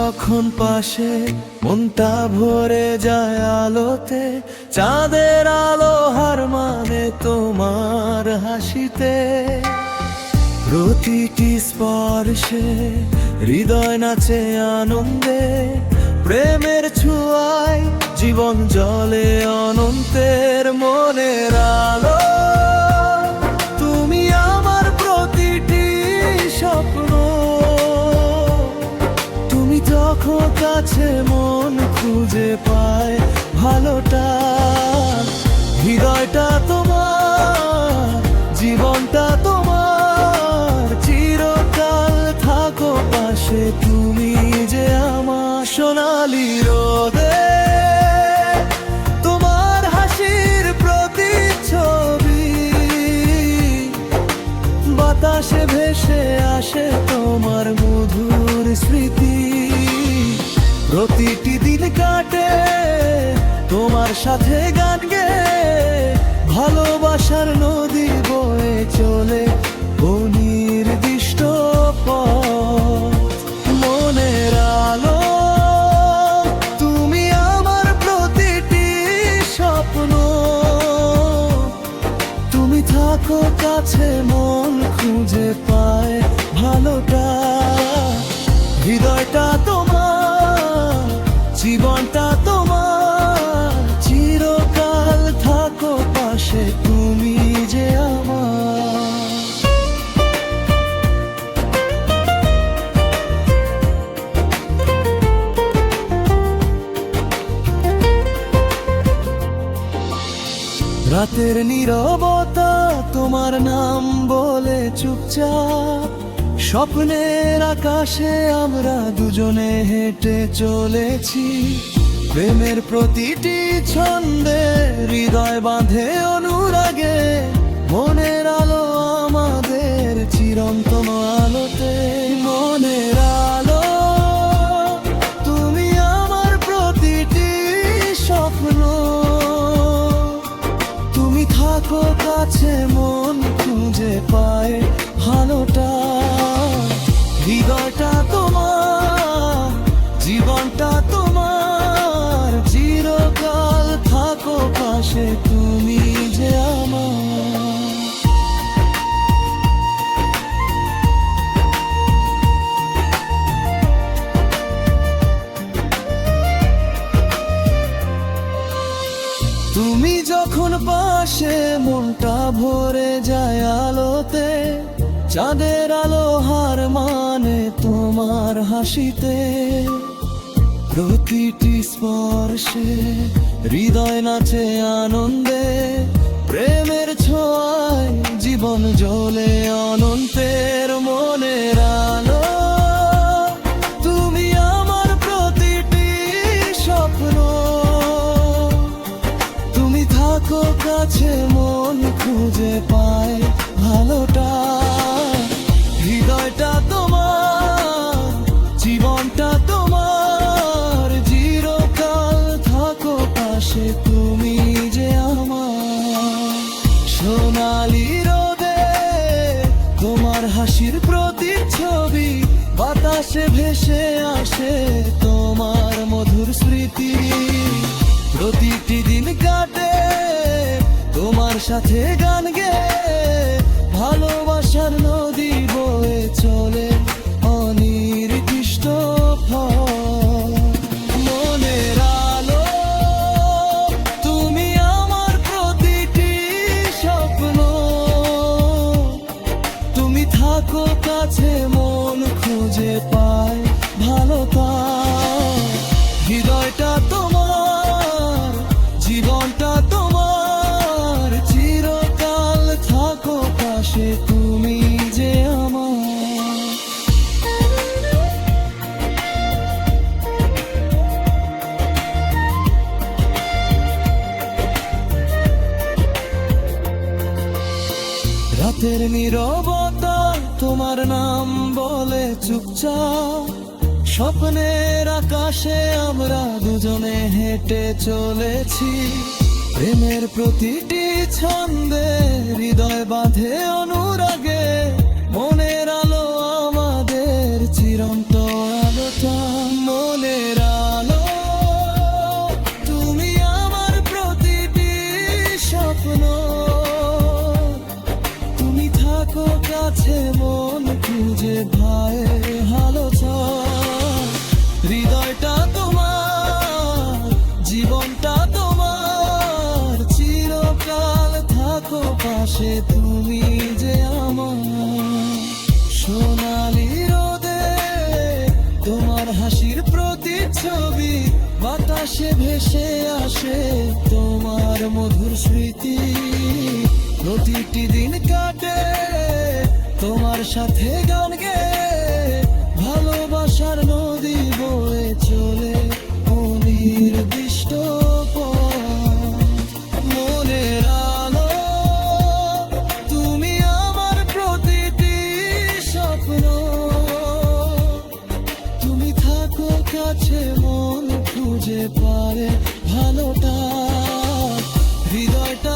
যখন পাশে মনটা ভরে যায় আলোতে, চাঁদের আলো হার মানে তোমার হাসিতে। প্রতিটি স্পর্শে হৃদয় নাচে আনন্দে, প্রেমের ছোঁয়ায় জীবন জলে অনন্তের। মনের আলো তুমি আমার প্রতিটি স্বপ্ন, তুমি যখন কাছে মন খুঁজে পায় ভালোটা। হৃদয়টা তোমার, জীবনটা তোমার, চিরকাল থাকো পাশে তুমি যে আমার। সোনালি রোদে তোমার হাসির প্রতিচ্ছবি, বাতাসে ভেসে আসে তোমার মধুর স্মৃতি। প্রতিটি দিন কাটে তোমার সাথে গান গেয়ে, ভালোবাসার নদী বয়ে চলে অনির্দিষ্ট পথ। মনের আলো তুমি আমার প্রতিটি স্বপ্ন, তুমি থাকো কাছে মন খুঁজে পায় ভালোটা। হৃদয়টা তোমার, জীবনটা তোমার, চিরকাল থাকো পাশে তুমি যে আমার। রাতের নীরবতা তোমার নাম বলে চুপচাপ, স্বপ্নের আকাশে আমরা দুজনে হেঁটে চলেছি। প্রেমের প্রতিটি ছন্দে হৃদয় বাঁধে অনুরাগে, মনের আলো আমাদের চিরন্তন আলোতে। মনের আলো তুমি আমার প্রতিটি স্বপ্ন, তুমি থাকো কাছে মন খুঁজে পায় ভালোটা। হৃদয়টা তোমার, জীবনটা তোমার, চিরকাল থাকো পাশে তুমি যে আমার। তুমি যখন পাশে মনটা ভরে যায় আলোতে, চাঁদের আলো হার মানে তোমার হাসিতে। প্রতিটি স্পর্শে হৃদয় নাচে আনন্দে, প্রেমের ছোঁয়ায় জীবন জ্বলে অনন্তের। মনের আলো তুমি আমার প্রতিটি স্বপ্ন, তুমি থাকো কাছে মন খুঁজে পায় ভালোটা। হৃদয়টা তোমার, জীবনটা তোমার, চিরকাল থাকো পাশে তুমি যে আমার। সোনালি রোদে তোমার হাসির প্রতিচ্ছবি, বাতাসে ভেসে আসে তোমার মধুর স্মৃতি। প্রতিটি দিন কাটে তোমার সাথে গান গেয়ে, ভালোবাসার নদী বয়ে চলে অনির্দিষ্ট পথ। মনের আলো তুমি আমার প্রতিটি স্বপ্ন, তুমি থাকো কাছে মন খুঁজে পায় ভালোটা। হৃদয়টা তোমার, জীবনটা তোমার, চিরকাল থাকো পাশে তুমি যে আমার। রাতের নীরবতা তোমার নাম বলে চুপচাপ, স্বপ্নের আকাশে আমরা দুজনে হেঁটে চলেছি। প্রেমের প্রতিটি ছন্দে হৃদয় বাঁধে অনুরাগে, মনের আলো আমাদের চিরন্তন আলোটা। ছবি বাতাসে ভেসে আসে তোমার মধুর স্মৃতি প্রতিটি দিন কাটে তোমার সাথে গান গেয়ে ভালোবাসার নদী বয়ে চলে অনির্দিষ্ট পথ। মনের আলো তুমি আমার প্রতিটি স্বপ্ন তুমি থাকো কাছে মন খুঁজে পারে ভালোটা হৃদয়টা